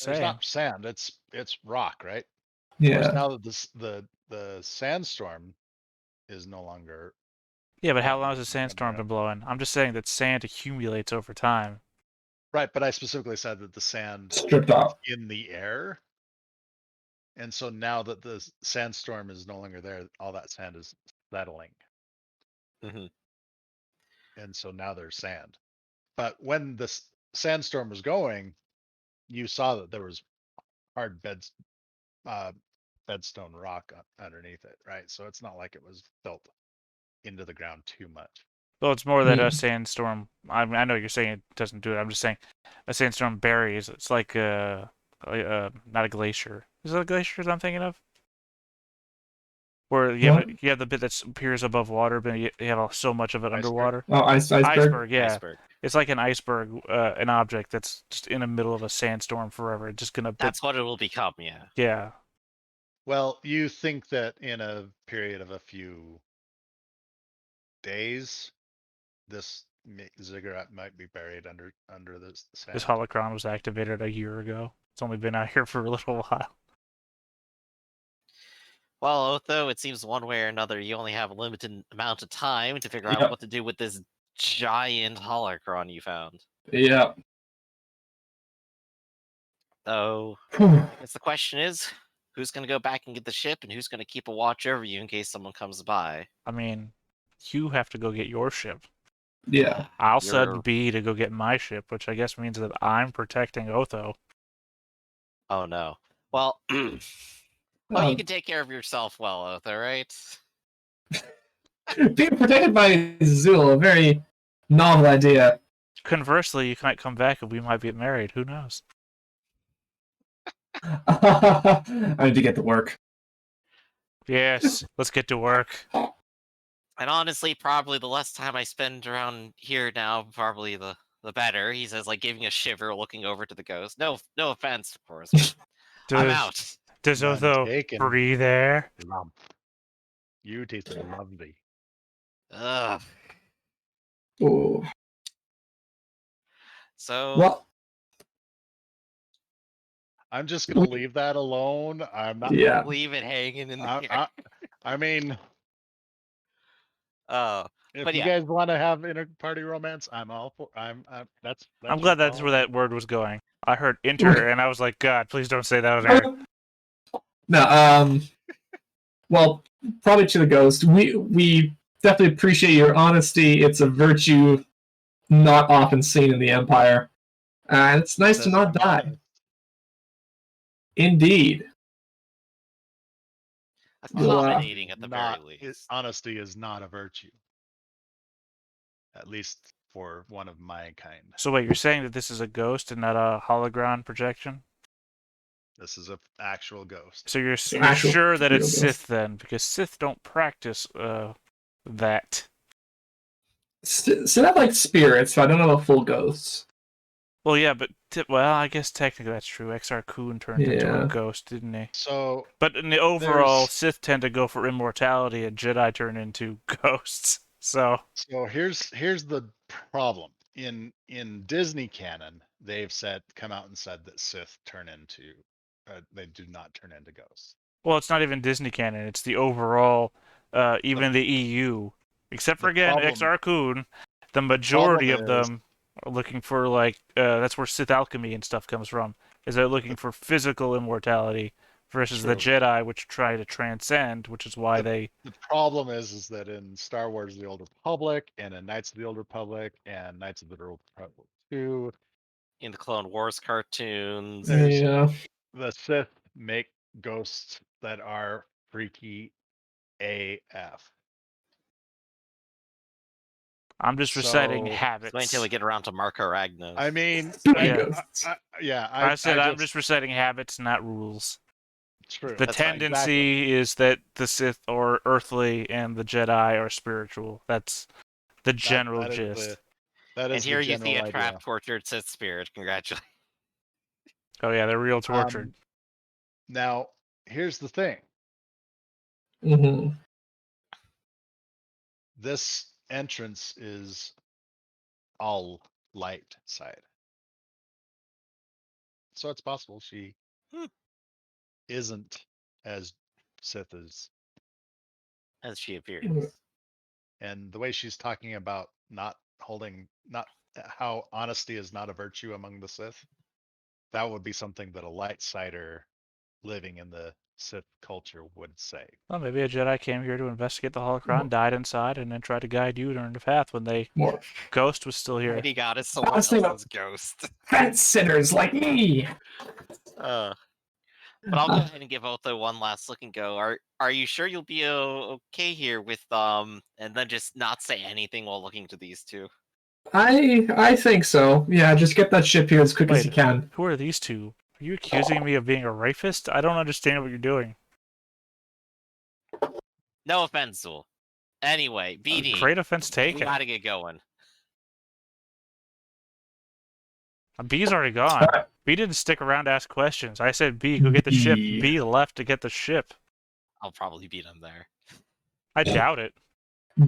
There's saying. not sand. It's rock, right? Of Yeah. course, now that the sandstorm is no longer. Yeah, but how blowing long has the on the sandstorm been ground. blowing? I'm just saying that sand accumulates over time. Right, but I specifically said that the sand Stripped off. in the air, and so now that the sandstorm is no longer there, all that sand is settling, Mhm. and so now there's sand. But when the sandstorm was going, you saw that there was hard bedstone rock underneath it, right? So it's not like it was built into the ground too much. Well, it's more that a Hmm. sandstorm. I know you're saying it doesn't do it. I'm just saying a sandstorm buries. It's like not a glacier. Is it a glacier that I'm thinking of? Where you What? have the bit that appears above water, but you have so much of it Iceberg? underwater. Oh, iceberg. Iceberg, yeah. Iceberg. It's like an iceberg, an object that's just in the middle of a sandstorm forever. It's just gonna. That's what it will become, yeah. Yeah. Well, you think that in a period of a few days, this ziggurat might be buried under the sand. This holocron was activated a year ago. It's only been out here for a little while. Well, Otho, it seems one way or another you only have a limited amount of time to figure Yep. out what to do with this giant holocron you found. Yeah. So, Phew. I guess the question is, who's going to go back and get the ship, and who's going to keep a watch over you in case someone comes by? I mean, you have to go get your ship. Yeah. I'll You're- send B to go get my ship, which I guess means that I'm protecting Otho. Oh no. Well, you Um, can take care of yourself well, Otho, right? being protected by Zul, a very novel idea. Conversely, you might come back and we might get married. Who knows? I need to get to work. Yes, let's get to work. And honestly, probably the less time I spend around here now, probably the better. He says, like giving a shiver, looking over to the ghost. No offense, of course. But I'm out. Does None Otho taken. breathe air? Lump. You taste lovely. Ugh. Oh. So, Well, I'm just gonna leave that alone. I'm not. yeah. leave it hanging in the air. I mean, Oh, if But you yeah. guys want to have inter-party romance, I'm all for. That's I'm your glad that's call. where that word was going. I heard inter, and I was like, God, please don't say that on air. No, well, probably to the ghost. We definitely appreciate your honesty. It's a virtue not often seen in the Empire. And it's nice to Says not I'm die. honest. Indeed. Accommodating at the very Not least. honesty is not a virtue. At least for one of my kind. So wait, you're saying that this is a ghost and not a hologram projection? This is an actual ghost. So you're actual sure that real it's ghost. Sith then? Because Sith don't practice that. So I like spirits, so I don't know about full ghosts. Well, yeah, but well, I guess technically that's true. Exar Kun turned into a Yeah. ghost, didn't he? So But in the overall, there's- Sith tend to go for immortality, and Jedi turn into ghosts. So here's the problem. In Disney canon, they've come out and said that Sith turn into they do not turn into ghosts. well, it's not even Disney canon. It's the overall, even the EU, except for the again problem- Exar Kun, the majority of problem is- them are looking for like that's where Sith alchemy and stuff comes from. Is they're looking for physical immortality versus the True. Jedi, which try to transcend, which is why they. The problem is that in Star Wars: The Old Republic and in Knights of the Old Republic and Knights of the Old Republic 2, In the Clone Wars cartoons. There's- Yeah. the Sith make ghosts that are freaky AF. I'm just reciting So- habits. Wait until we get around to Marco Ragnos. I mean, Spooky Yeah. ghosts. I said I'm just reciting habits, not rules. true. The That's fine. tendency is that the Sith are earthly and the Jedi are spiritual. That's the general that is gist. that is And here the you see general a trap idea. tortured Sith spirit. Congratulations. Oh yeah, they're real tortured. Now, here's the thing. Hmm. This entrance is all light side. So it's possible she Hmm. isn't as Sith as, As she appears. and the way she's talking about not how honesty is not a virtue among the Sith. That would be something that a light sider living in the Sith culture would say. Well, maybe a Jedi came here to investigate the holocron, died inside, and then tried to guide you during the path when they More Ghost was still here. Already got it. Someone Honestly, else's ghost. fence sitters like me. But I'll go ahead and give Otho one last look and go. Are you sure you'll be okay here with and then just not say anything while looking to these two? I think so. Yeah, just get that ship here as quick as you Wait. can. Who are these two? Are you accusing me of being a rapist? I don't understand what you're doing. No offense, Zool. Anyway, BD. Great offense We taken. gotta get going. B's already gone. B didn't stick around to ask questions. I said, B, go get the ship. B. B left to get the ship. I'll probably beat him there. I doubt it.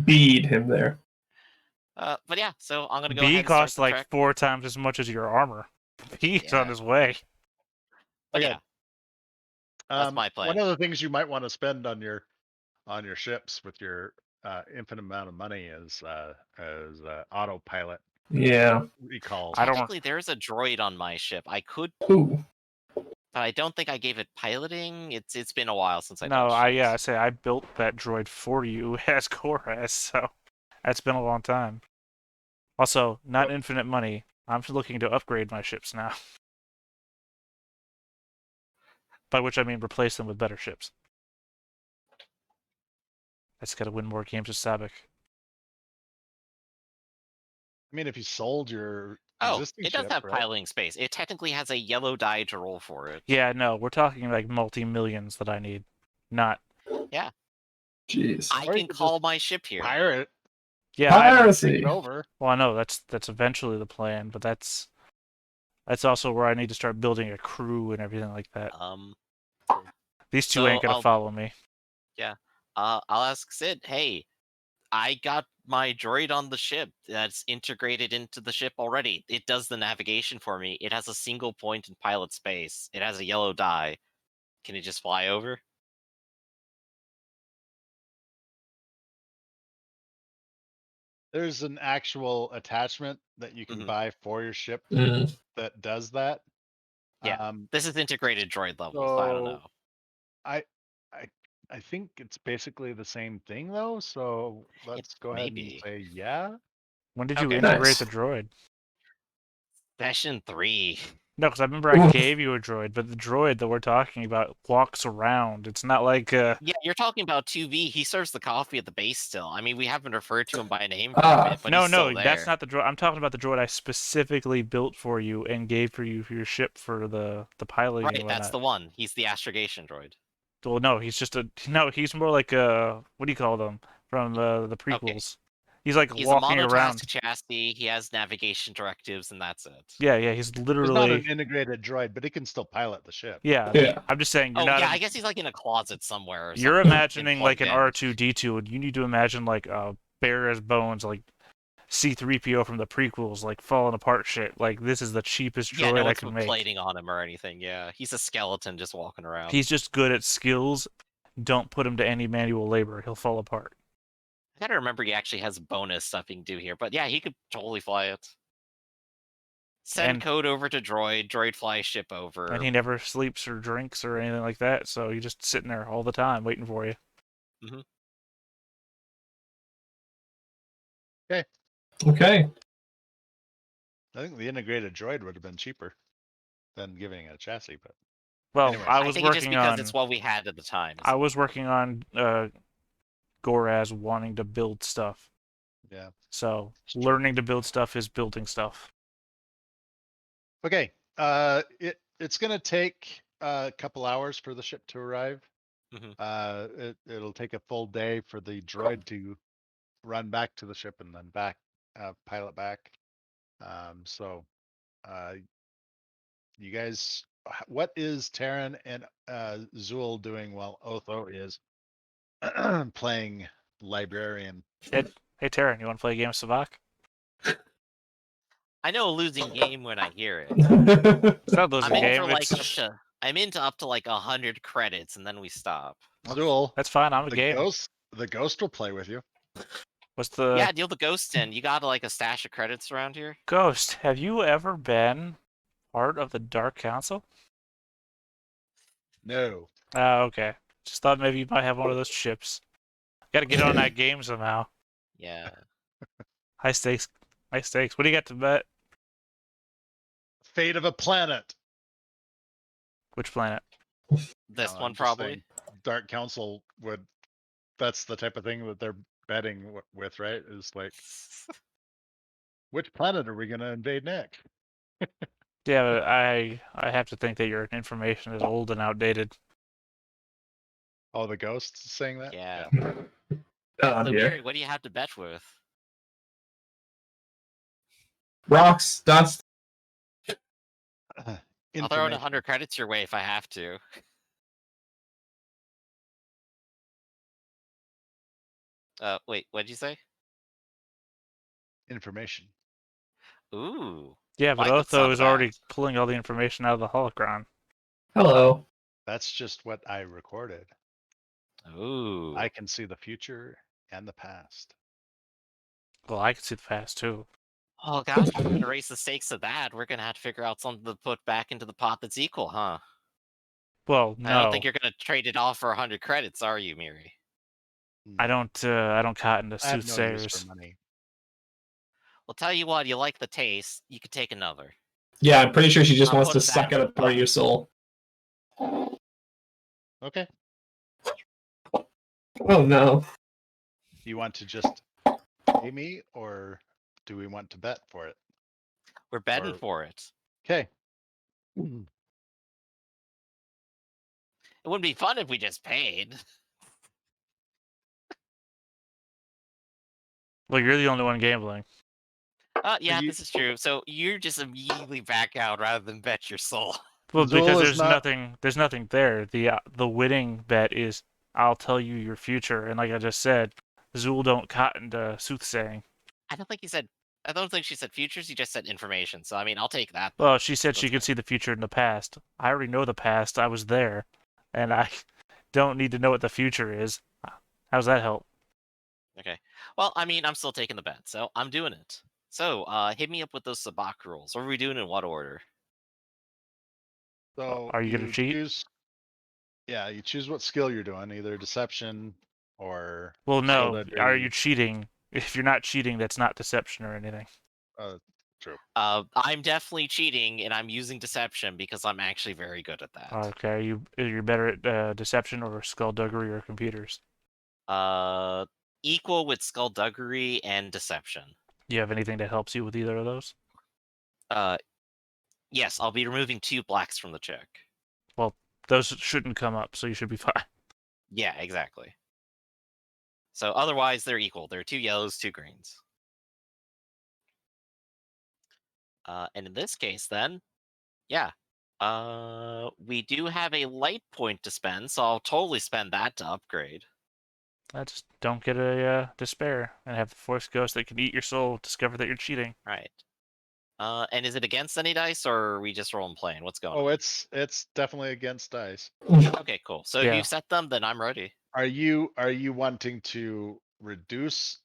Beat him there. But yeah, so I'm gonna go B ahead and start costs the like trek. 4 times as much as your armor. B's Yeah. on his way. But Okay. yeah, that's my plan. One of the things you might want to spend on your ships with your infinite amount of money is autopilot Yeah. recalls. I don't- Technically, there's a droid on my ship. I could, Ooh. but I don't think I gave it piloting. It's been a while since I No, touched I ships. say I built that droid for you as Koraz, so that's been a long time. Also, not infinite money. I'm just looking to upgrade my ships now. By which I mean replace them with better ships. I just gotta win more games with Sabak. I mean, if you sold your Oh, existing it does ship, have right? piloting space. It technically has a yellow die to roll for it. Yeah, no, we're talking like multi-millions that I need. Not... Jeez. I Or you can could call just my ship here. pirate, Yeah, I know. take Piracy. it over. Well, I know that's eventually the plan, but that's also where I need to start building a crew and everything like that. These two so ain't gonna I'll- follow me. I'll ask Sid, hey, I got my droid on the ship that's integrated into the ship already. It does the navigation for me. It has a single point in pilot space. It has a yellow die. Can it just fly over? There's an actual attachment that you can Mhm. buy for your ship Mm. that does that. Yeah. This is integrated droid level, so I don't know. I I think it's basically the same thing though. So let's go ahead and maybe. say yeah. When did you Okay. integrate Nice. the droid? Session 3. No, because I remember I Oof. gave you a droid, but the droid that we're talking about walks around. It's not like Yeah, you're talking about 2V. He serves the coffee at the base still. I mean, we haven't referred to him by name for a bit, but no, he's still no, there. that's not the droid. I'm talking about the droid I specifically built for you and gave for you for your ship for the piloting and Right, that's whatnot. the one. He's the astrogation droid. Well, no, he's just a he's more like a what do you call them from the prequels? He's like He's walking a monotask around. chassis. He has navigation directives, and that's it. Yeah, he's There's not literally. an integrated droid, but it can still pilot the ship. Yeah, Yeah. I'm just saying you're Oh not. yeah, I guess he's like in a closet somewhere. Or You're something, imagining like an plugged in. R2D2, and you need to imagine like bare as bones, like C3PO from the prequels, like falling apart shit. Like this is the cheapest Yeah, droid no I one's can put make. plating on him or anything. Yeah, he's a skeleton just walking around. He's just good at skills. Don't put him to any manual labor; he'll fall apart. I gotta remember he actually has bonus stuff he can do here, but yeah, he could totally fly it. Send And- code over to droid. Droid flies ship over. And he never sleeps or drinks or anything like that, so he's just sitting there all the time waiting for you. Okay. I think the integrated droid would have been cheaper than giving it a chassis, but Well, Anyways. I I was think it's just working because on. it's what we had at the time. I was working on Goraz wanting to build stuff. yeah. So learning to build stuff is building stuff. Okay. It's gonna take a couple hours for the ship to arrive. It'll take a full day for the droid to run back to the ship and then back pilot back. So you guys, what is Terran and Zool doing while Otho is playing librarian? Hey, Taryn, you want to play a game of Savak? I know a losing game when I hear it. It's not I'm losing in game. for like It's I'm into up to like 100 credits, and then we stop. Duel. that's fine. I'm a The game. ghost will play with you. What's the Yeah, deal the ghost in. You got like a stash of credits around here? Ghost? Have you ever been part of the Dark Council? No. Oh, okay. Just thought maybe you might have one of those chips. Got to get on that game somehow. Yeah. High stakes. High stakes. What do you got to bet? Fate of a planet. Which planet? This No, one I'm just probably. saying Dark Council would. That's the type of thing that they're betting with, right? Is like, which planet are we going to invade next? Yeah, but I have to think that your information is old and outdated. Oh, the ghost is saying that. Yeah. Oh, So dear. Mary, what do you have to bet with? Rocks, dust. I'll throw in Information. 100 credits your way if I have to. Wait, what'd you say? Information. Ooh. Yeah, but Well, I could Otho suck is already that. pulling all the information out of the holocron. Hello. That's just what I recorded. Ooh. I can see the future and the past. Well, I can see the past too. Oh gosh, if we're gonna raise the stakes of that, we're gonna have to figure out something to put back into the pot that's equal, huh? Well, I don't no, think you're gonna trade it off for 100 credits, are you, Miri? I don't cotton to I have no use for soothsayers. money. Well, tell you what, you like the taste, you could take another. Yeah, I'm pretty sure she just I'll wants put to it suck back out in a the part of pot. your soul. Okay. Oh no. Do you want to just pay me, or do we want to bet for it? We're betting Or- for it. Okay. It wouldn't be fun if we just paid. Well, you're the only one gambling. Yeah, you- this is true. So you just immediately back out rather than bet your soul. Well, Zool because is not. there's nothing there. The winning bet is I'll tell you your future, and like I just said, Zool don't cotton to soothsaying. I don't think he said. I don't think she said futures. He just said information. So I mean, I'll take that. Well, she said she That's could see the future in the past. I already know the past. I was there, and I don't need to know what the future is. How's that help? Okay. Well, I mean, I'm still taking the bet, so I'm doing it. So, hit me up with those sabak rules. What are we doing in what order? So Are you gonna cheat? choose. Yeah, you choose what skill you're doing, either deception or. Well, no. skullduggery. Are you cheating? If you're not cheating, that's not deception or anything. True. I'm definitely cheating, and I'm using deception because I'm actually very good at that. Okay, you're better at deception or skullduggery or computers. Equal with skullduggery and deception. Do you have anything that helps you with either of those? Yes, I'll be removing 2 blacks from the check. Well, those shouldn't come up, so you should be fine. Yeah, exactly. So otherwise, they're equal. There are 2 yellows, 2 greens. And in this case, then, yeah, we do have a light point to spend, so I'll totally spend that to upgrade. I just don't get a despair and have the force ghost that can eat your soul discover that you're cheating. Right. And is it against any dice, or are we just rolling plain? What's going Oh, on? it's definitely against dice. Okay, cool. So if Yeah. you set them, then I'm ready. Are you wanting to reduce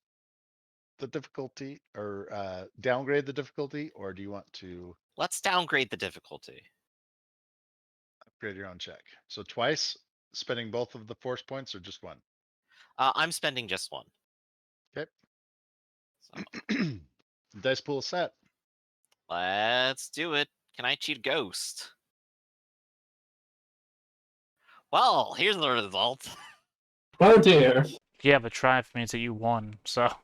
the difficulty or downgrade the difficulty, or do you want to Let's downgrade the difficulty. upgrade your own check? So twice, spending both of the force points, or just one? I'm spending just one. Okay. So Dice pool is set. let's do it. Can I cheat a ghost? Well, here's the result. Oh dear. Yeah, but triumph means that you won, so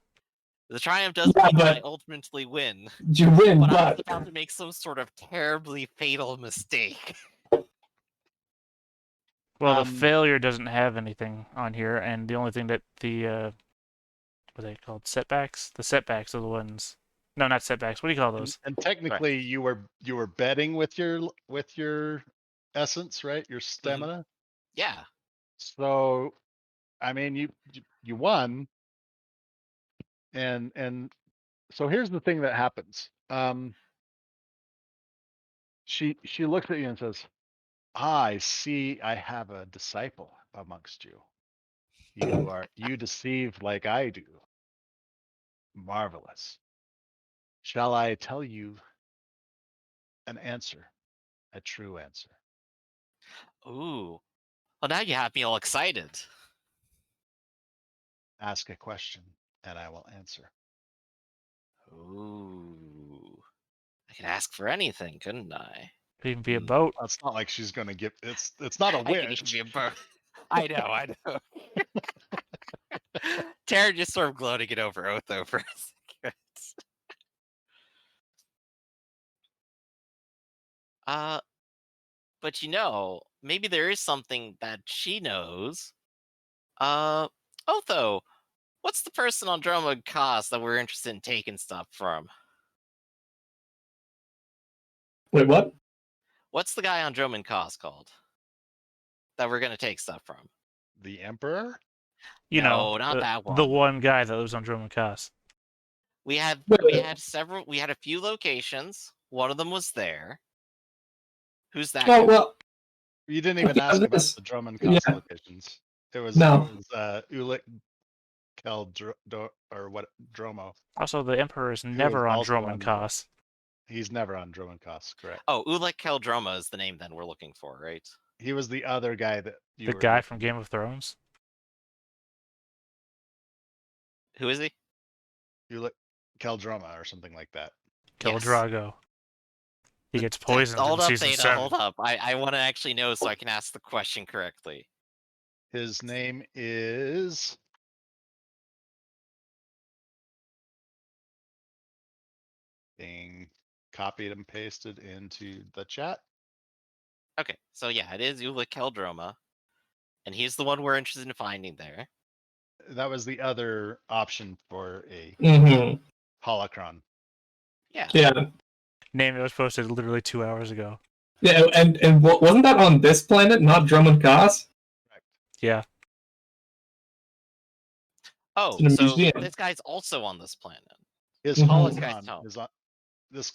The triumph does Yeah, mean that I but- ultimately win. You win, But I was but about to make some sort of terribly fatal mistake. well, the Um, failure doesn't have anything on here, and the only thing that the what are they called? Setbacks? The setbacks are the ones. No, not setbacks. What do you call those? And technically, you were betting with your essence, right? Your stamina. Yeah. So, I mean, you won, and so here's the thing that happens. She looks at you and says, "Ah, I see. I have a disciple amongst you. You deceive like I do. Marvelous. Shall I tell you an answer, a true answer? Ooh. Well, now you have me all excited. Ask a question, and I will answer." Ooh. I could ask for anything, couldn't I? Could even be a boat. It's not like she's going to give. It's not a I could even wish. be a bird. I know. Tara just sort of gloating it over Otho for a second. Uh, but maybe there is something that she knows. Uh, Otho, what's the person on Droma Cost that we're interested in taking stuff from? Wait, what? What's the guy on Droma Cost called that we're gonna take stuff from? The Emperor? You No, know, not that the one. one guy that lives on Drummond Cast. We had Wait. a few locations. One of them was there. Who's that Oh guy? well. You didn't even Okay, ask about this- the Drummond yeah. Cost locations. It was No. Ulick or what Dromo. Also, the Emperor is Who never is on also Drummond on Cast. He's never on Drummond Cost, correct? Oh, Ulek Keldroma is the name then we're looking for, right? He was the other guy that you The were guy looking from Game of Thrones. Who is he? Ulick Keldroma or something like that. Kill Yes. Drago. He gets poisoned Hold in up, season Theta, 7. hold up. I want to actually know so I can ask the question correctly. His name is being copied and pasted into the chat. Okay, so yeah, it is Ulek Keldroma, and he's the one we're interested in finding there. That was the other option for a Mm-hmm. holocron. Yeah. Yeah. Name that was posted literally 2 hours ago. Yeah, and wasn't that on this planet, not Drummond Cos? Correct. Yeah. Oh, in a so museum. this guy's also on this planet. His Mhm. This guy's holocron home. is on. This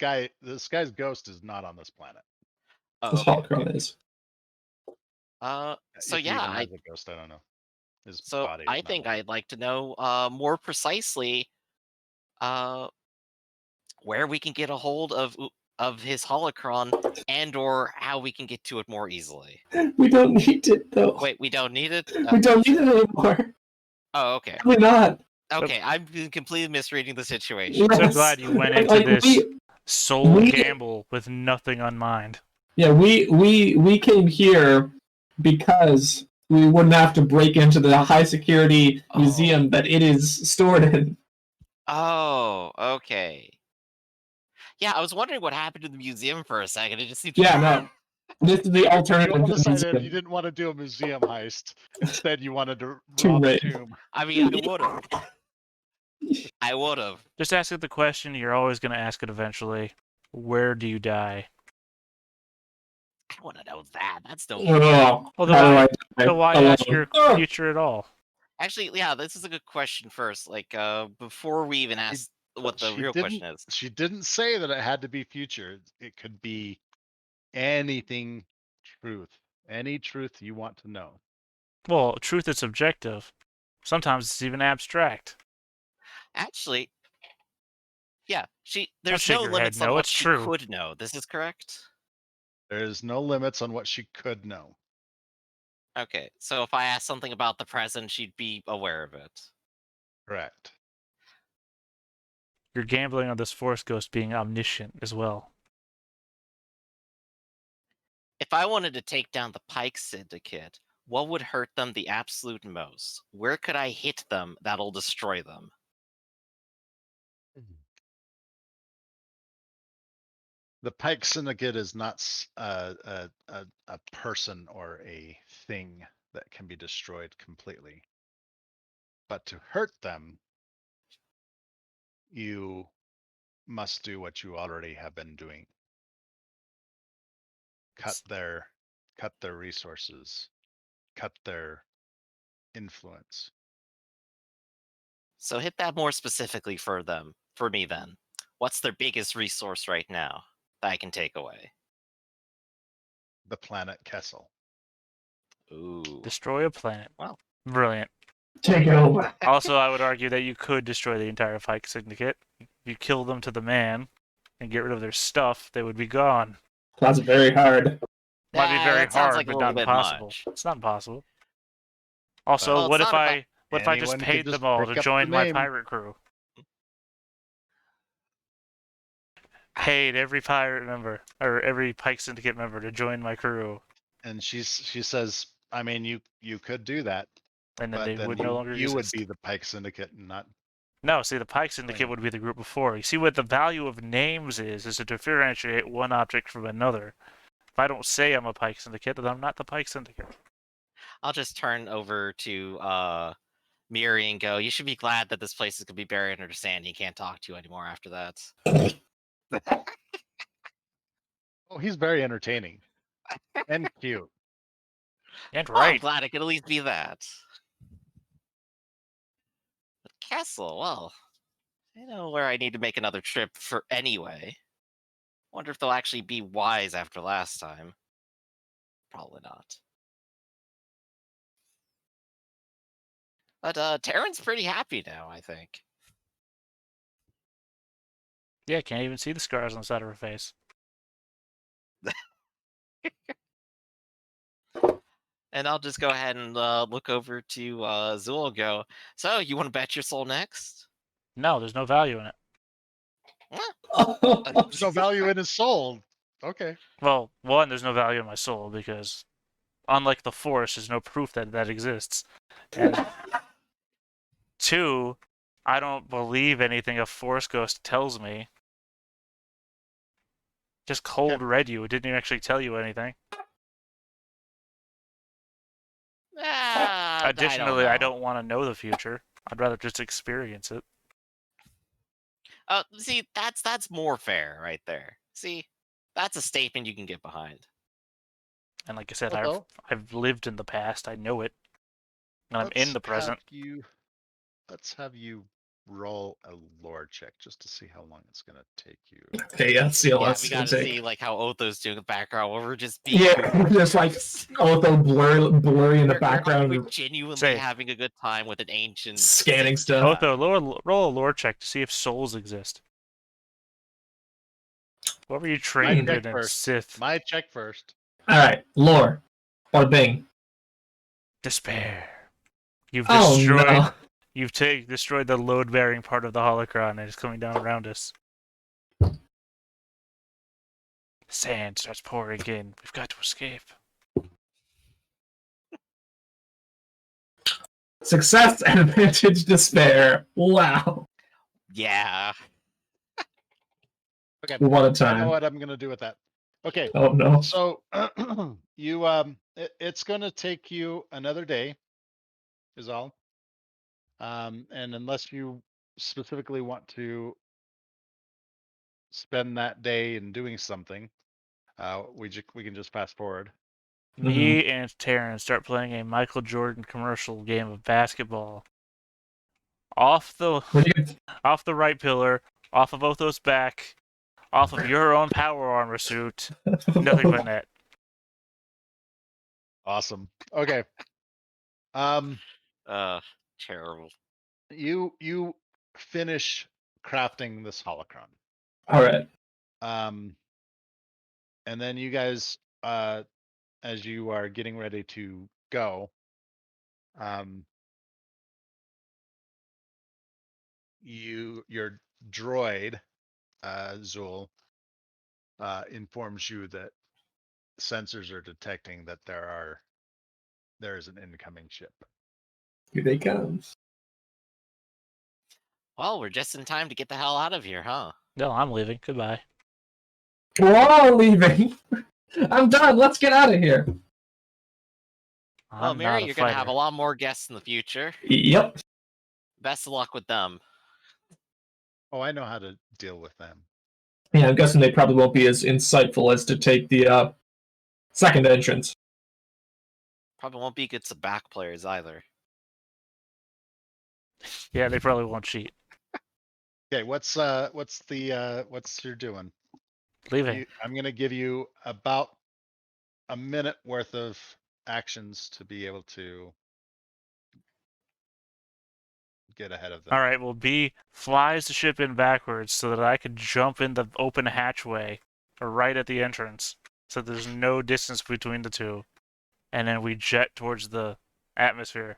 guy's ghost is not on this planet. Oh, This okay. holocron is. So if he yeah, even has a ghost, I don't know. His so body is I not think alive. I'd like to know more precisely where we can get a hold of his holocron and/or how we can get to it more easily. We don't need it though. Wait, we don't need it. We don't need it anymore. Oh, okay. Probably not. Okay, I'm completely misreading the situation. So Yes. glad you went Like, into this we- soul we- gamble with nothing on mind. Yeah, we came here because we wouldn't have to break into the high security museum that it is stored in. Oh, okay. Yeah, I was wondering what happened to the museum for a second. It just seemed. Yeah, no. This is the You alternative all to the decided you museum. didn't want to do a museum heist. Instead, you wanted to Tomb rob a raid. tomb. I mean, I would have. I would have. Just ask it the question, you're always going to ask it eventually. Where do you die? I want to know that. That's no. Oh, Although how do I- I die? So why Alone. ask your Oh, future at all? Actually, yeah, this is a good question first. Like, before we even ask what the real question is. She didn't say that it had to be future. It could be anything truth. Any truth you want to know. Well, truth is subjective. Sometimes it's even abstract. Actually, yeah, there's shake no your limits head, on no, what it's she true. could know. This is correct? There's no limits on what she could know. Okay, so if I asked something about the present, she'd be aware of it. Correct. You're gambling on this force ghost being omniscient as well. If I wanted to take down the Pike Syndicate, what would hurt them the absolute most? Where could I hit them that'll destroy them? The Pike Syndicate is not a person or a thing that can be destroyed completely. But to hurt them, you must do what you already have been doing. Cut their resources, cut their influence. So hit that more specifically for me then. What's their biggest resource right now that I can take away? the planet Kessel. Ooh. Destroy a planet. Wow. Brilliant. Take it over. Also, I would argue that you could destroy the entire Pike Syndicate. If you kill them to the man and get rid of their stuff, they would be gone. That's very hard. Might be very That sounds hard, like a but little not bit impossible. much. It's not impossible. Also, Well, what it's if not about- what if I just Anyone could paid just them all pick to up the join my name. pirate crew? Paid every pirate member or every Pike Syndicate member to join my crew, And she says, I mean, you could do that, and then but they then would no longer you would exist. be the Pike Syndicate and not. No, see, the Pike Syndicate would be the group before. You see, what the value of names is to differentiate one object from another. If I don't say I'm a Pike Syndicate, then I'm not the Pike Syndicate. I'll just turn over to Miri and go, you should be glad that this place is going to be buried under sand. He can't talk to you anymore after that. Oh, he's very entertaining and cute. And Well, I'm right. glad it could at least be that. But Castle, well, I know where I need to make another trip for anyway. Wonder if they'll actually be wise after last time. Probably not. But Terran's pretty happy now, I think. Yeah, can't even see the scars on the side of her face. And I'll just go ahead and look over to Zool and go, so, you want to bet your soul next? No, there's no value in it. There's no value in his soul. Okay. Well, one, there's no value in my soul because, unlike the Force, there's no proof that that exists. And two, I don't believe anything a Force ghost tells me. Just cold read you. It didn't even actually tell you anything. Additionally, I don't want to know the future. I'd rather just experience it. See, that's more fair right there. See, that's a statement you can get behind. And like I said, Although, I've lived in the past. I know it. And I'm in the present. Let's have you roll a lore check just to see how long it's going to take you. Okay, yeah, see how Yeah, that's we gonna gotta take. see like how Otho's doing in the background. Where we're just being Yeah, just like Otho blurry in the background, we're genuinely Say. having a good time with an ancient scanning Sith stuff. Otho, roll a lore check to see if souls exist. What were you trained check in first. Sith? My check first. All right, lore. Or Bing. Despair. You've Oh destroyed. no. You've destroyed the load-bearing part of the holocron, and it's coming down around us. Sand starts pouring in. We've got to escape. Success and advantage despair. Wow. Yeah. Okay. What a I know time. what I'm going to do with that. Okay. Oh no. So you it's going to take you another day is all. And unless you specifically want to spend that day in doing something, we can just fast forward. Me and Taryn start playing a Michael Jordan commercial game of basketball. Off the right pillar, off of Otho's back, off of your own power armor suit. Nothing but net. Awesome. Okay. Terrible. You finish crafting this holocron. All right. And then you guys, as you are getting ready to go, your droid, Zool, informs you that sensors are detecting that there is an incoming ship. Here they come. Well, we're just in time to get the hell out of here, huh? No, I'm leaving. Goodbye. We're all leaving. I'm done. Let's get out of here. Well, I'm Mary, not a you're gonna have a fighter. lot more guests in the future. Yep. Best of luck with them. Oh, I know how to deal with them. Yeah, I'm guessing they probably won't be as insightful as to take the second entrance. Probably won't be good to back players either. Yeah, they probably won't cheat. Okay, what's you're doing? Leaving. I'm gonna give you about a minute worth of actions to be able to get ahead of them. All right. Well, B flies the ship in backwards so that I could jump in the open hatchway, or right at the entrance, so there's no distance between the two, and then we jet towards the atmosphere.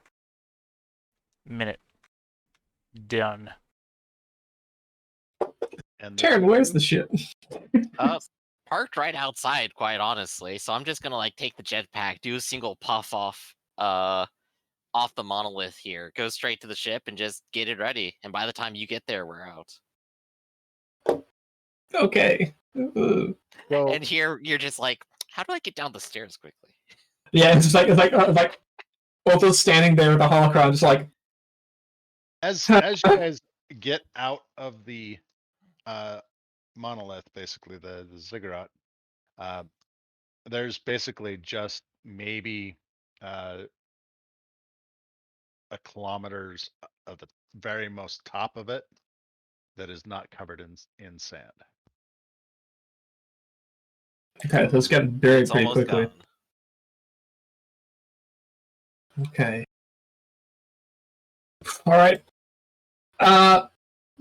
Minute. Done. And Taryn, where's the ship? Parked right outside, quite honestly. So I'm just gonna like take the jetpack, do a single puff off the monolith here, go straight to the ship, and just get it ready. And by the time you get there, we're out. Okay. So, And here you're just like, how do I get down the stairs quickly? Yeah, it's like Otho's standing there with the holocron, just like. as you guys get out of the monolith, basically the ziggurat, there's basically just maybe a kilometers of the very most top of it that is not covered in sand. Okay, so it's getting buried It's pretty almost quickly. gone. Okay. All right.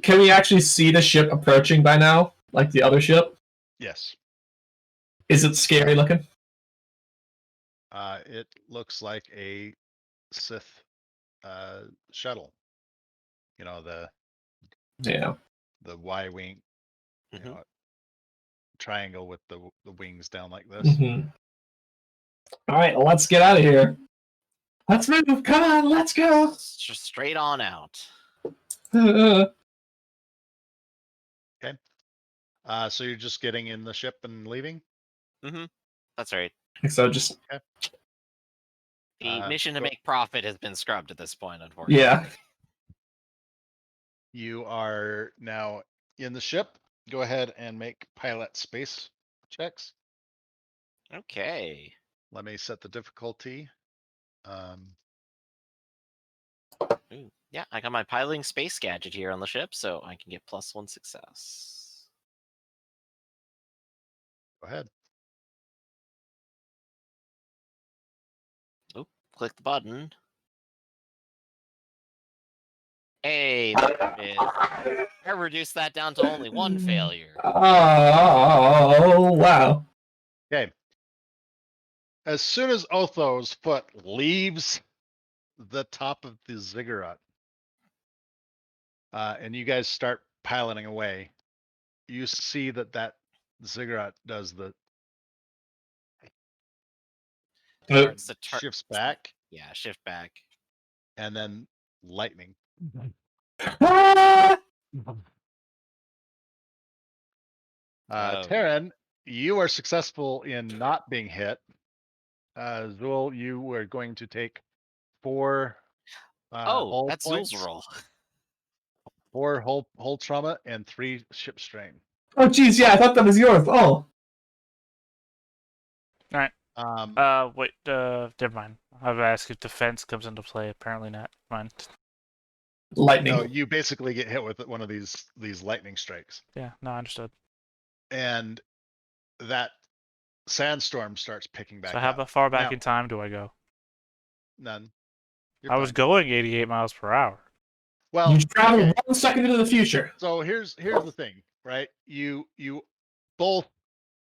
Can we actually see the ship approaching by now? Like the other ship? Yes. Is it scary looking? It looks like a Sith shuttle. You know, the Y-wing, Mm-hmm. you know, triangle with the wings down like this. Mm-hmm. All right, well, let's get out of here. Let's move. Come on, let's go. Just straight on out. Okay. So you're just getting in the ship and leaving? Mm-hmm. That's right. So just The mission to make profit has been scrubbed at this point, unfortunately. yeah. You are now in the ship. Go ahead and make pilot space checks. Okay. Let me set the difficulty. Ooh. Yeah, I got my piloting space gadget here on the ship, so I can get +1 success. Go ahead. Oop, click the button. Hey, there it is. I reduced that down to only 1 failure. Oh wow. Okay. As soon as Otho's foot leaves the top of the ziggurat, and you guys start piloting away, you see that ziggurat does the Starts to shifts back, Yeah, shift back. and then lightning. Ah! Taryn, you are successful in not being hit. Zul, you were going to take 4 hull that's points, Zul's roll. 4 hull trauma, and 3 ship strain. Oh geez, yeah, I thought that was yours. Oh. All right. Wait. Never mind. I've asked if defense comes into play. Apparently not. Fine. Lightning. No, you basically get hit with one of these lightning strikes, Yeah. No, I understood. and that sandstorm starts picking back So up. how far back Now, in time do I go? None. You're I was fine. going 88 miles per hour. Well, You travel okay. 1 second into the future. So here's the thing, right? You both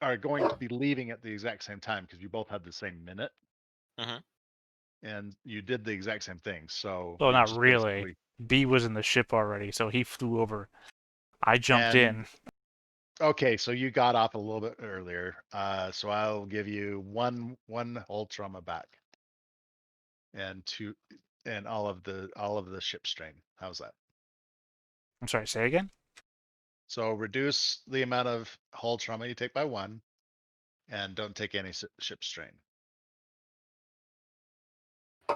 are going to be leaving at the exact same time because you both had the same minute, and you did the exact same thing. So Well, you not just really. basically- B was in the ship already, so he flew over. I jumped in. Okay, so you got off a little bit earlier. So I'll give you one hull trauma back, and all of the ship strain. How's that? I'm sorry. Say again. So reduce the amount of hull trauma you take by 1, and don't take any ship strain.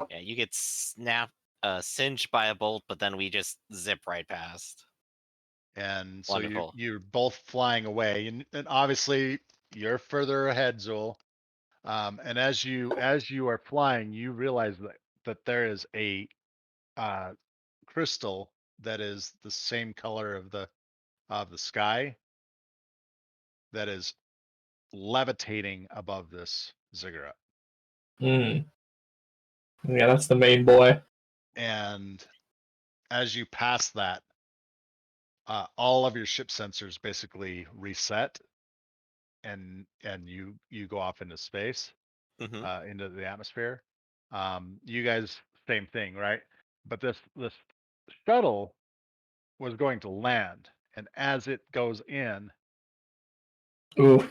Yeah, you get singed by a bolt, but then we just zip right past. And so Wonderful. you're both flying away, and obviously you're further ahead, Zul. And as you are flying, you realize that there is a crystal that is the same color of the sky that is levitating above this ziggurat. Yeah, that's the main boy. And as you pass that, all of your ship sensors basically reset, and you go off into space, into the atmosphere. You guys, same thing, right? But this shuttle was going to land, and as it goes in, Ooh.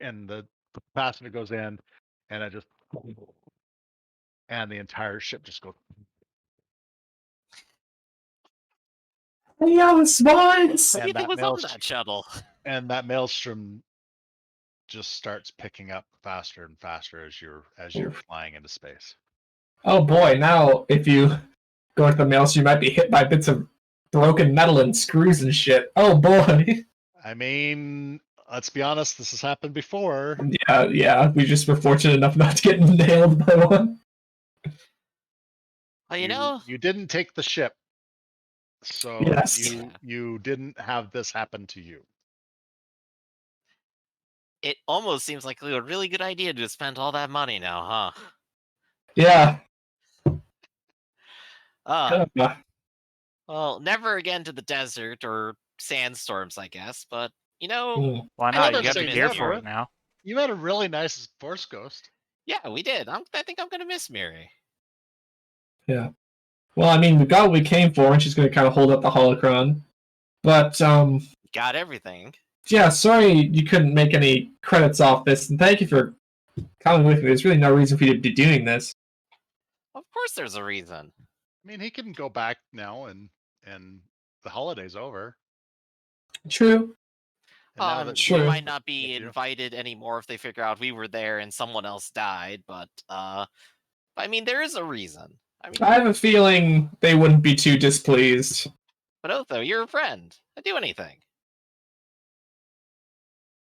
and the capacitor goes in, and it just, and the entire ship just goes. Yo, spies! What do you think was on that shuttle? And that maelstrom just starts picking up faster and faster as you're flying into space. Oh boy, now if you go into the maelstrom, you might be hit by bits of broken metal and screws and shit. Oh boy. I mean, let's be honest, this has happened before. Yeah, we just were fortunate enough not to get nailed by one. Well, you didn't take the ship, so yes. you didn't have this happen to you. It almost seems like a really good idea to spend all that money now, huh? Yeah. Well, never again to the desert or sandstorms, I guess. But why not? You got the gear for it now. You had a really nice Force Ghost. Yeah, we did. I think I'm gonna miss Miri. Yeah. Well, I mean, we got what we came for, and she's going to kind of hold up the holocron. But, got everything. Yeah, sorry you couldn't make any credits off this, and thank you for coming with me. There's really no reason for you to be doing this. Of course there's a reason. I mean, he can go back now, and the holiday's over. True. I'm sure might not be invited anymore if they figure out we were there and someone else died, but I mean, there is a reason. I have a feeling they wouldn't be too displeased. But Otho, you're a friend. I'd do anything.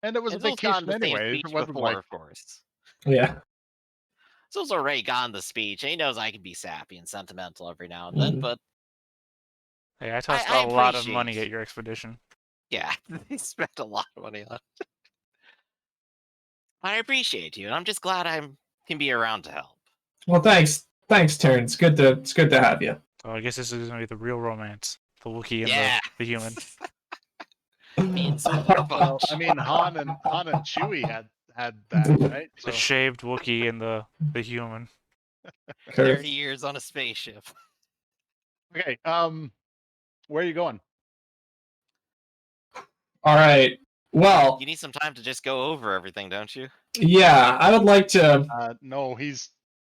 And it was a vacation anyway. It wasn't before, like, of course. Yeah. So's already gotten the speech, and he knows I can be sappy and sentimental every now and then, but... Hey, I tossed a lot of money at your expedition. Yeah, they spent a lot of money on it. I appreciate you, and I'm just glad I can be around to help. Well, thanks, Terrence. It's good to have you. Oh, I guess this is gonna be the real romance: the Wookiee and the human. Well, I mean, Han and Chewie had that, right? So. The shaved Wookiee and the human. 30 years on a spaceship. Okay, where are you going? All right. Well, you need some time to just go over everything, don't you? Yeah, I would like to. No,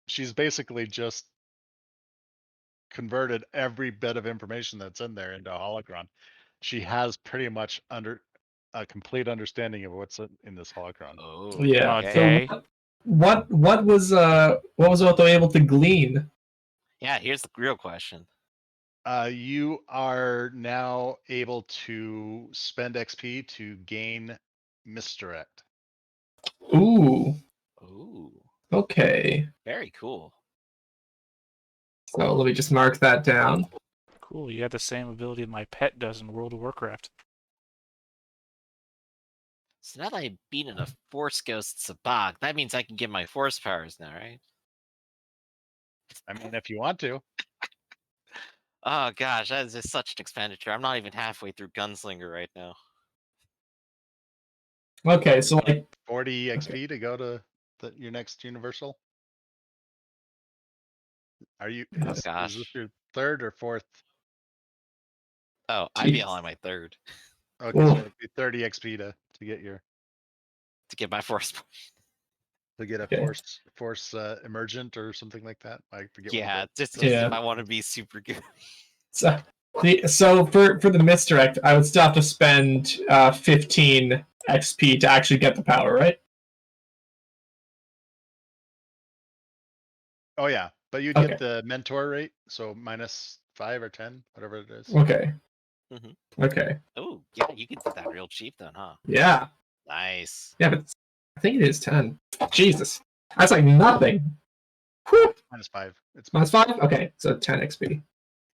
she's basically just converted every bit of information that's in there into a holocron. She has pretty much a complete understanding of what's in this holocron. Oh, yeah. Okay. So what was Otho able to glean? Yeah, here's the real question. You are now able to spend XP to gain misdirect. Ooh. Ooh. Okay. Very cool. So let me just mark that down. Cool. You have the same ability my pet does in World of Warcraft. So now that I've beaten a Force Ghost Sabak, that means I can get my Force powers now, right? I mean, if you want to. Oh gosh, that is just such an expenditure. I'm not even halfway through Gunslinger right now. Okay, so like 40 XP to go to your next Universal. Are you? Oh gosh, is this your third or fourth? Oh, I'd be on my third. Okay, so it'd be 30 XP to get my force. To get a force emergent or something like that. I forget. Yeah, just if I want to be super good. So for the misdirect, I would still have to spend 15 XP to actually get the power, right? Oh yeah, but you'd get the mentor rate, so -5 or 10, whatever it is. Okay. Okay. Oh yeah, you can do that real cheap then, huh? Yeah. Nice. Yeah, but I think it is 10. Jesus, that's like nothing. Whew. -5. It's -5. Okay, so 10 XP.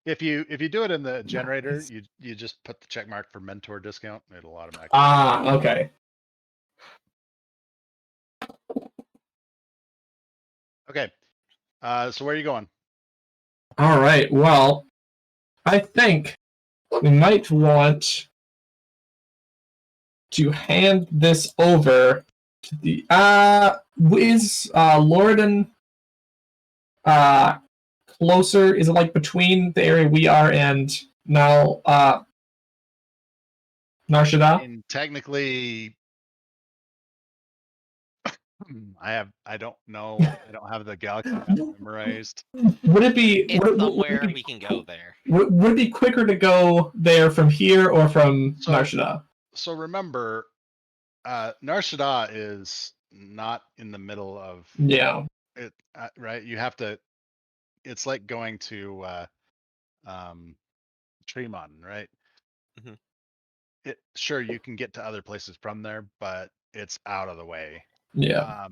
If you do it in the generator, you just put the check mark for mentor discount. It'll automatically. Ah, okay. Okay. So where are you going? All right. Well, I think we might want to hand this over to the is Lorden closer? Is it like between the area we are and now Narshada? And technically, I don't know. I don't have the galaxy map memorized. Would it be It's somewhere we can go there. Would it be quicker to go there from here or from Narshada? So remember, Narshada is not in the middle of it, right? You have to. It's like going to Tremont, right? Mm-hmm. Sure, you can get to other places from there, but it's out of the way. Yeah.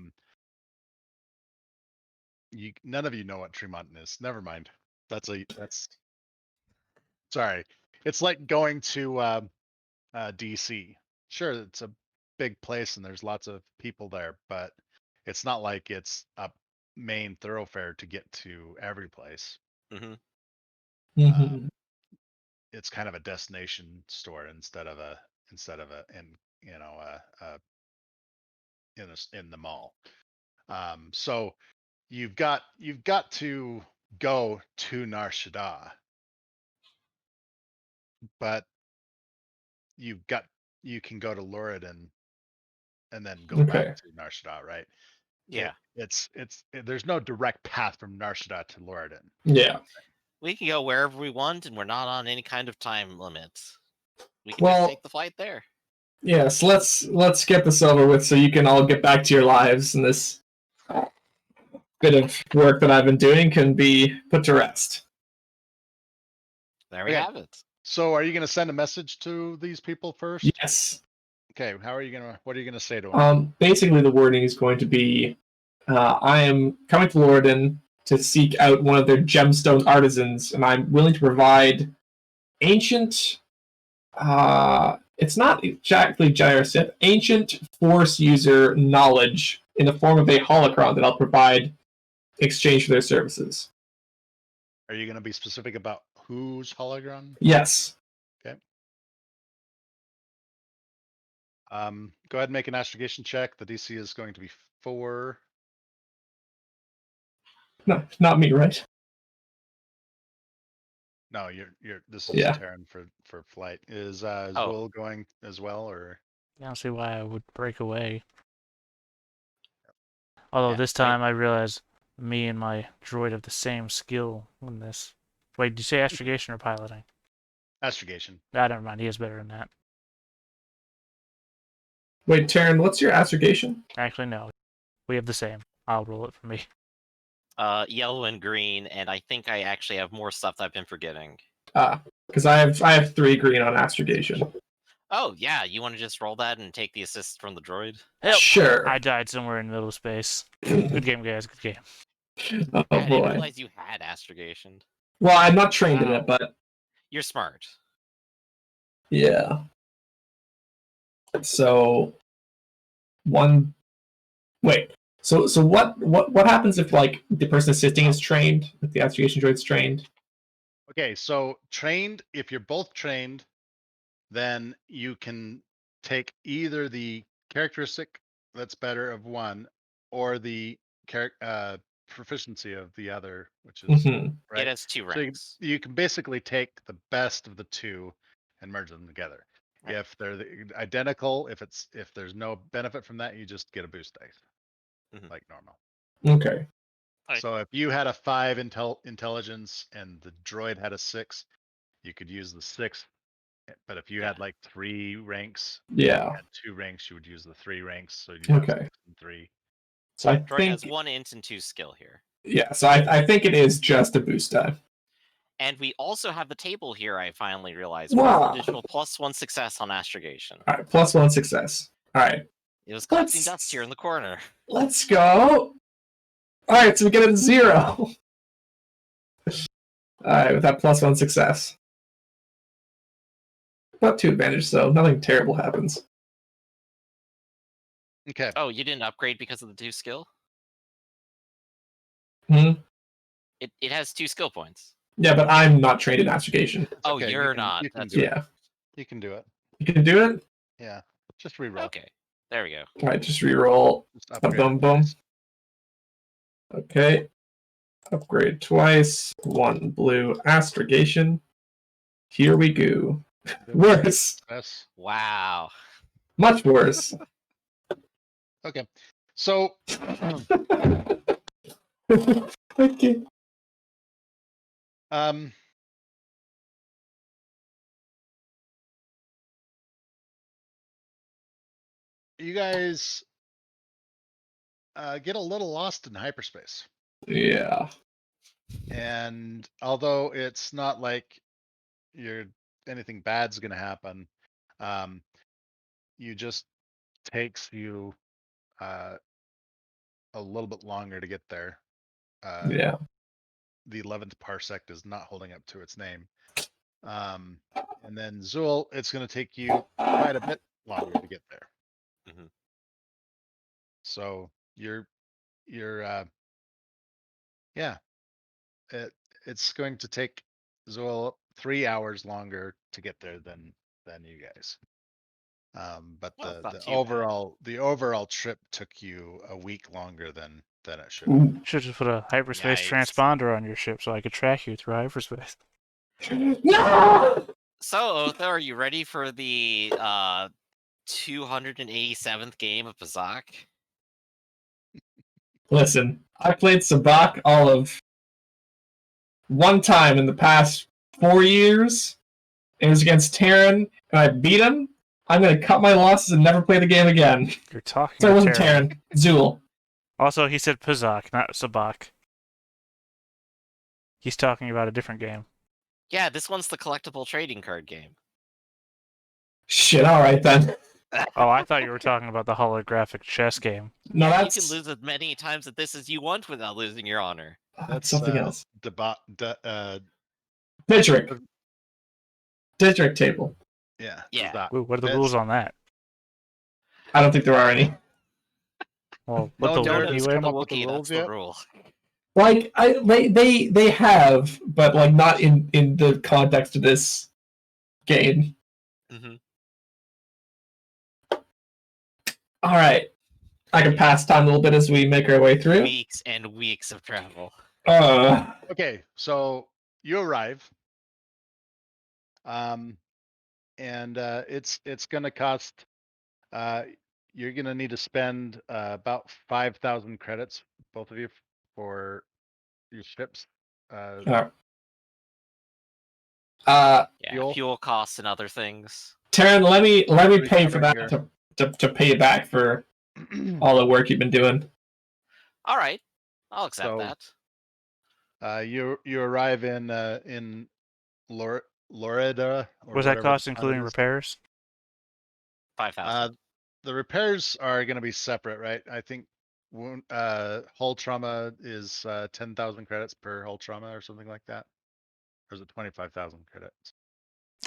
None of you know what Tremont is. Never mind. That's sorry. It's like going to DC. Sure, it's a big place and there's lots of people there, but it's not like it's a main thoroughfare to get to every place. Mm-hmm. It's kind of a destination store instead of a in the mall. So you've got to go to Nar Shaddaa, but you can go to Loriden and then go back to Nar Shaddaa, right? Yeah. There's no direct path from Nar Shaddaa to Loriden. Yeah. We can go wherever we want, and we're not on any kind of time limit. We can just take the flight there. Yes, let's get this over with so you can all get back to your lives and this bit of work that I've been doing can be put to rest. There we have it. So are you going to send a message to these people first? Yes. Okay, what are you going to say to them? Basically the wording is going to be I am coming to Loriden to seek out one of their gemstone artisans, and I'm willing to provide ancient it's not exactly gyrosip, ancient force user knowledge in the form of a holocron that I'll provide in exchange for their services. Are you going to be specific about whose holocron? Yes. Okay. Go ahead and make an astrogation check. The DC is going to be 4. No, not me, right? No, this is Terran for flight. Is Will going as well, or? I don't see why I would break away. Although this time I realize me and my droid have the same skill in this. Wait, did you say astrogation or piloting? Astrogation. Ah, never mind. He is better than that. Wait, Terran, what's your astrogation? Actually, no. We have the same. I'll roll it for me. Yellow and green, and I think I actually have more stuff that I've been forgetting. Because I have 3 green on astrogation. Oh yeah, you want to just roll that and take the assist from the droid? Help. Sure. I died somewhere in the middle of space. Good game, guys. Good game. Oh I didn't boy. realize you had astrogation. Well, I'm not trained in it, but you're smart. Yeah. So wait. So what happens if like the person assisting is trained, if the astrogation droid's trained? Okay, so trained, if you're both trained, then you can take either the characteristic that's better of one or the proficiency of the other, which is right. It has 2 ranks. So you can basically take the best of the two and merge them together. Right. If they're identical, if there's no benefit from that, you just get a boost dice, like normal. Okay. So if you had a 5 intelligence and the droid had a 6, you could use the 6. But if you had like 3 ranks, yeah, 2 ranks, you would use the 3 ranks. So you have 6 and 3. So I droid think has 1 int and 2 skill here. Yeah, so I think it is just a boost die. And we also have the table here, I finally realized. Wow. With additional +1 success on astrogation. All right, +1 success. All right. It was collecting dust here in the corner. Let's go. All right, so we get a 0. All right, with that +1 success. Not too advantage, so nothing terrible happens. Okay. Oh, you didn't upgrade because of the 2 skill? Hmm? It has 2 skill points. Yeah, but I'm not trained in astrogation. It's Oh, okay, you're you can, not. You can That's do Yeah. it. You can do it. You can do it? Yeah. Just reroll. okay. There we go. Alright, just reroll. Just upgrade Boom, it boom. twice. Okay. Upgrade twice. 1 blue astrogation. Here we go. Worse. Yes. Wow. Much worse. Okay. So Okay. you guys get a little lost in hyperspace. Yeah. And although it's not like anything bad's gonna happen, you just takes you a little bit longer to get there. Yeah. The 11th parsec is not holding up to its name. And then Zool, it's gonna take you quite a bit longer to get there. Mhm. So you're yeah, it's going to take Zool 3 hours longer to get there than you guys. But Well, it's the not too bad. overall trip took you a week longer than it should. Ooh. Should just put a hyperspace Yikes. transponder on your ship so I could track you through hyperspace. No! So, Otho, are you ready for the 287th game of Bazak? Listen, I played Sabak all of one time in the past 4 years. It was against Terran, and I beat him. I'm going to cut my losses and never play the game again. You're talking So it to wasn't Terran. Terran. Zool. Also, he said Pizak, not Sabak. He's talking about a different game. Yeah, this one's the collectible trading card game. Shit, alright then. Oh, I thought you were talking about the holographic chess game. No, Yeah, that's, you can lose as many times at this as you want without losing your honor. that's something else. Didrik. Didrik table. Yeah. Yeah. That. Ooh, what are the It's- rules on that? I don't think there are any. Well, No, what the Jared word has you come in? up with the Wookiee, rules that's yet? the rule. Like, they have, but like not in the context of this game. Mm-hmm. Alright. I can pass time a little bit as we make our way through. Weeks and weeks of travel. Okay, so you arrive. And it's gonna cost you're gonna need to spend about 5,000 credits, both of you, for your ships. Uh, Yeah, Fuel? fuel costs and other things. Taryn, let me Pretty pay for covered that to pay you back for all the work you've been doing. All right, I'll accept So, that. you arrive in Loreda, or Was that whatever cost the planet including is. repairs? 5,000. The repairs are going to be separate, right? I think hull trauma is 10,000 credits per hull trauma or something like that. Or is it 25,000 credits?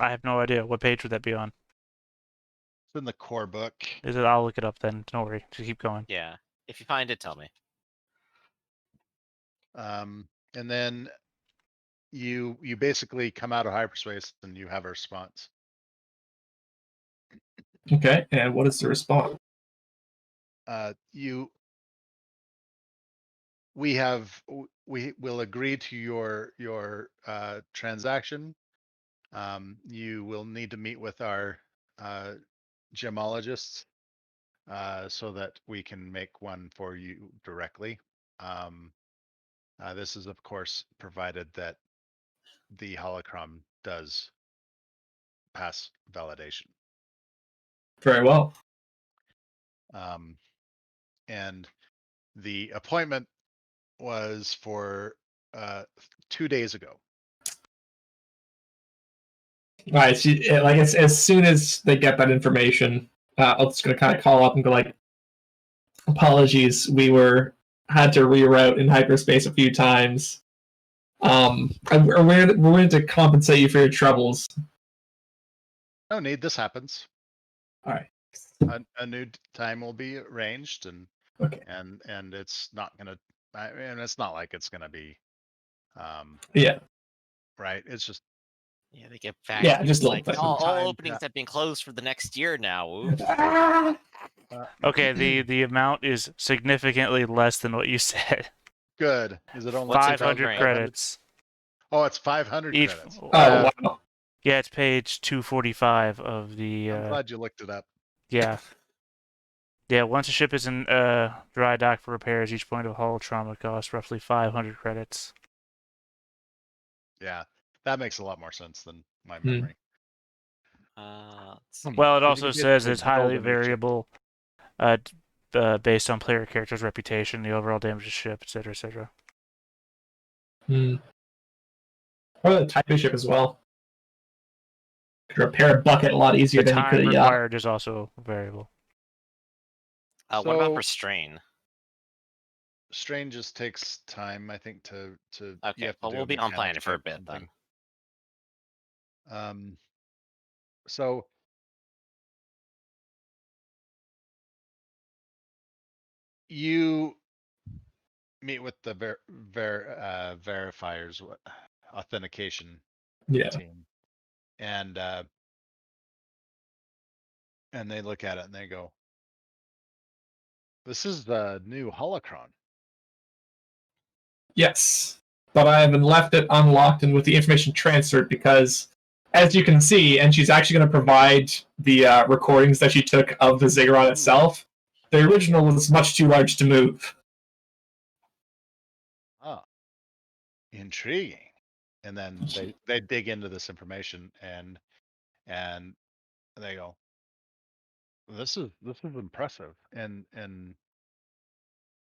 I have no idea. What page would that be on? It's in the core book. Is it? I'll look it up then. Don't worry. Just keep going. Yeah, if you find it, tell me. And then you basically come out of hyperspace and you have a response. Okay, and what is the response? We will agree to your transaction. You will need to meet with our gemologists so that we can make one for you directly. This is, of course, provided that the holocron does pass validation. Very well. And the appointment was for 2 days ago. All right, like as soon as they get that information, I'm just gonna kind of call up and go like, "Apologies, had to reroute in hyperspace a few times. We're willing to compensate you for your troubles." No need. This happens. All right. A new time will be arranged, and Okay. and it's not going to And it's not like it's gonna be, Yeah. right. It's just Yeah, they get back. Yeah, just like, little all time, openings have been closed for the next year now. Oops. Okay, the amount is significantly less than what you said. good. Is it only What's in 500 program? credits. Oh, it's 500 Each. credits. Oh, wow. Yeah, it's page 245 of the. I'm glad you looked it up. Yeah. Yeah, once a ship is in dry dock for repairs, each point of hull trauma costs roughly 500 credits. Yeah, that makes a lot more sense than my Hmm. memory. Let's see. Well, it 'Cause you also can get says to it's highly build a new ship. variable based on player character's reputation, the overall damage of the ship, etc., etc. Or the type of ship as well. You could repair a bucket a lot easier The than you could time a yacht. required is also variable. What about So- for strain? Strain just takes time, I think, to you Okay, have to well, do we'll be on mechanics planet for a check or bit then. something. So you meet with the verifiers, authentication Yeah. team, and they look at it and they go, "This is the new holocron." Yes. But I haven't left it unlocked and with the information transferred because, as you can see, and she's actually going to provide the recordings that she took of the Ziggurat itself, the original was much too large to move. Ah, intriguing. And then they dig into this information and they go, this is impressive. And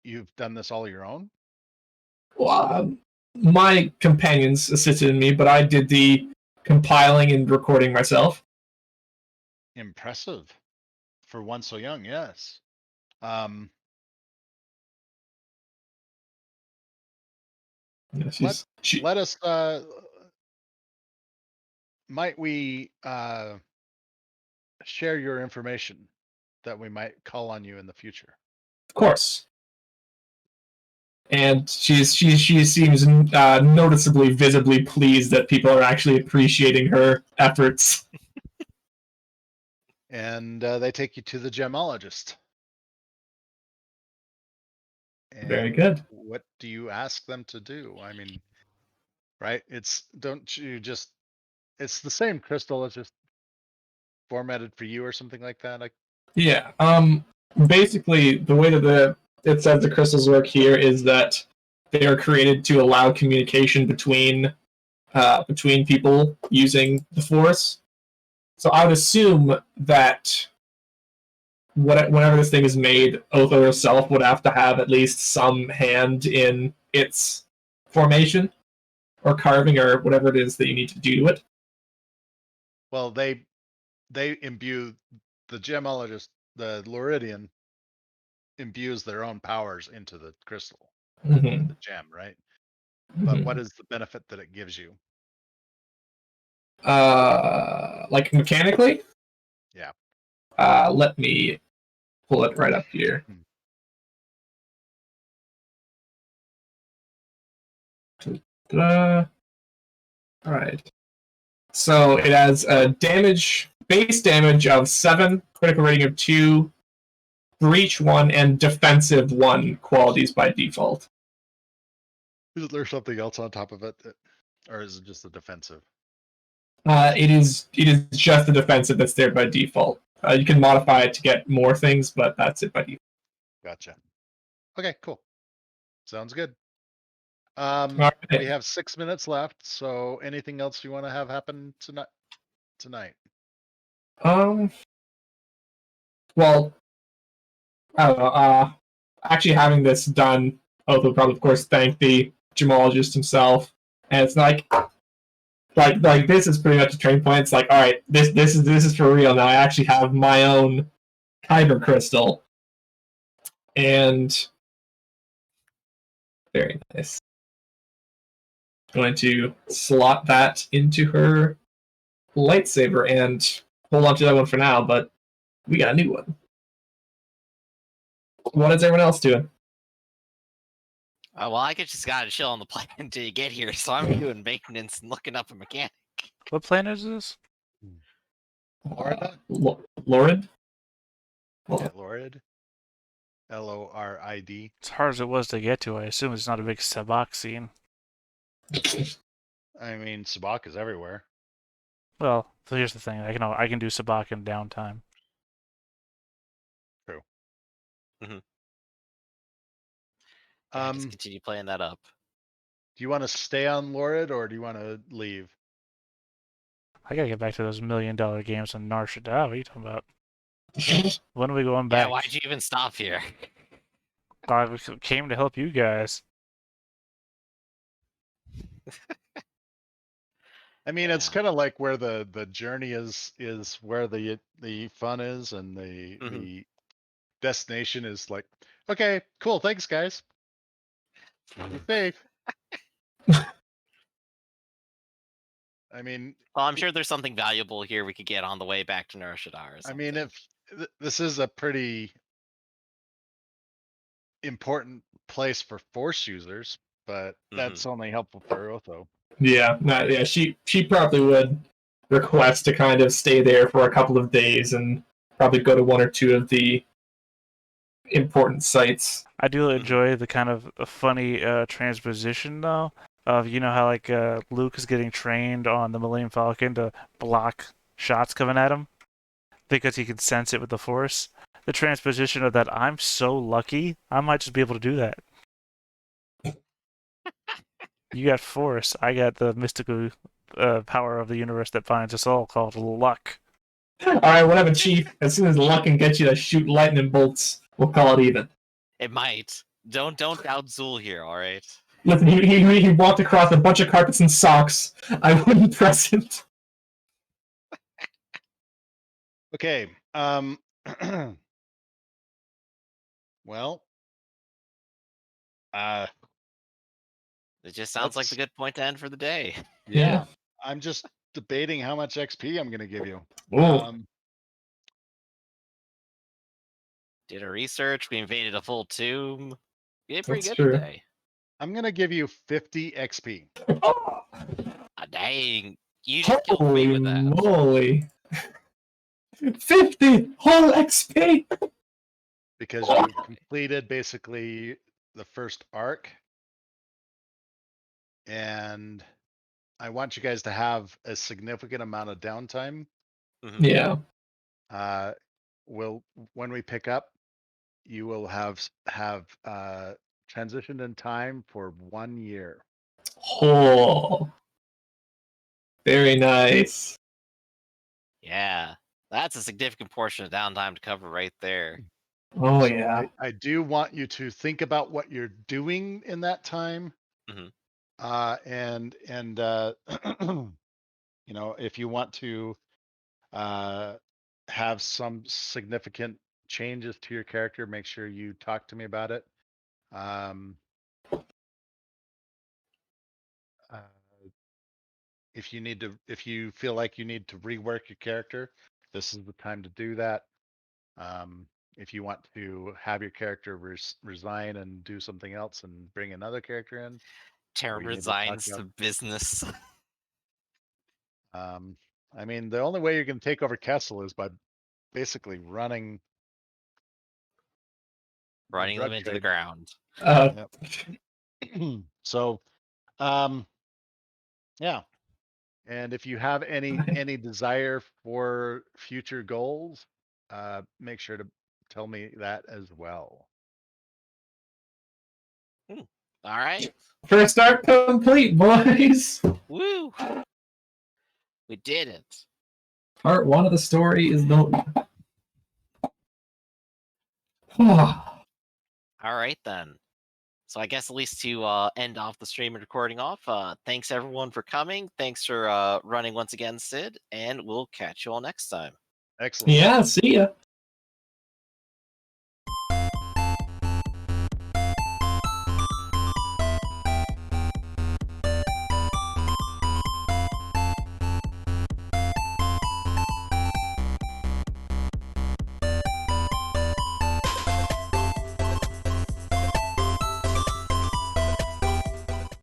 you've done this all your own? Well, my companions assisted me, but I did the compiling and recording myself. Impressive for one so young. Yes. Yeah, Let us might we share your information that we might call on you in the future? Of course. And she seems noticeably, visibly pleased that people are actually appreciating her efforts. And they take you to the gemologist. And Very good. What do you ask them to do? I mean, right? It's the same crystal. It's just formatted for you or something like that. Yeah. Basically, the way that it says the crystals work here is that they are created to allow communication between people using the Force. So I would assume that whenever this thing is made, Otho herself would have to have at least some hand in its formation or carving or whatever it is that you need to do to it. Well, they imbue the gemologist, the Luridian imbues their own powers into the crystal, Mm-hmm. the gem, right? But what is the benefit that it gives you? Like mechanically? Yeah. Let me pull it right up here. All right. So it has a base damage of 7, critical rating of 2, breach 1, and defensive 1 qualities by default. Is there something else on top of it, or is it just the defensive? It is just the defensive that's there by default. You can modify it to get more things, but that's it by default. Gotcha. Okay, cool. Sounds good. Right. We have 6 minutes left, so anything else you want to have happen tonight? Well, I don't know. Actually, having this done, Otho probably, of course, thank the gemologist himself, and it's like this is pretty much a turning point. It's like, all right, this is for real now. I actually have my own kyber crystal, and very nice. Going to slot that into her lightsaber and hold on to that one for now, but we got a new one. What is everyone else doing? Well, I just gotta chill on the plane until you get here, so I'm doing maintenance and looking up a mechanic. What planet is this? Florida? Lorid? Yeah, Lorid. Lorid. As hard as it was to get to, I assume it's not a big sabak scene. I mean, sabak is everywhere. Well, so here's the thing: I can do sabak in downtime. True. Yeah, I just Do continue playing that up. you want to stay on Lorid or do you want to leave? I gotta get back to those $1 million games on Nar Shaddaa. What are you talking about? When are we going Yeah, back? why'd you even stop here? I came to help you guys. I mean, it's Yeah. kind of like where the journey is where the fun is, and the destination is like, okay, cool, thanks guys. Be safe. I mean, Well, I'm sure there's something valuable here we could get on the way back to Nar Shaddaa or I something. mean, if this is a pretty important place for Force users, but that's only helpful for Otho. Yeah, she probably would request to kind of stay there for a couple of days and probably go to one or two of the important sites. I do enjoy the kind of funny transposition, though, of how like Luke is getting trained on the Millennium Falcon to block shots coming at him because he can sense it with the Force. The transposition of that, I'm so lucky, I might just be able to do that. You got Force, I got the mystical power of the universe that binds us all called luck. Alright, whatever, Chief. As soon as luck can get you to shoot lightning bolts, we'll call it even. It might. Don't doubt Zul here, alright? Listen, he walked across a bunch of carpets and socks. I wouldn't press it. Okay. Well, It just sounds like the good point to end for the day. yeah. I'm just debating how much XP I'm going to give you. Did a research. We invaded a full tomb. We did pretty That's good true. today. I'm going to give you 50 XP. Dang. You just killed me Holy with that. moly. 50 whole XP! Because you completed basically the first arc. And I want you guys to have a significant amount of downtime. Yeah. When we pick up, you will have transitioned in time for 1 year. Oh. Very nice. Yeah. That's a significant portion of downtime to cover right there. Oh, So yeah. I do want you to think about what you're doing in that time. And if you want to have some significant changes to your character, make sure you talk to me about it. If you feel like you need to rework your character, this is the time to do that. If you want to have your character resign and do something else and bring another character in, Terra we need to talk resigns about to business. I mean, the only way you're going to take over Kessel is by basically running Running them into the ground. Yep. So, yeah. And if you have any desire for future goals, make sure to tell me that as well. All right. First arc complete, boys. Woo! We did it. Part 1 of the story is done. All right then. So I guess at least to end off the stream and recording off, thanks everyone for coming. Thanks for running once again, Sid, and we'll catch you all next time. Excellent. Yeah, see ya.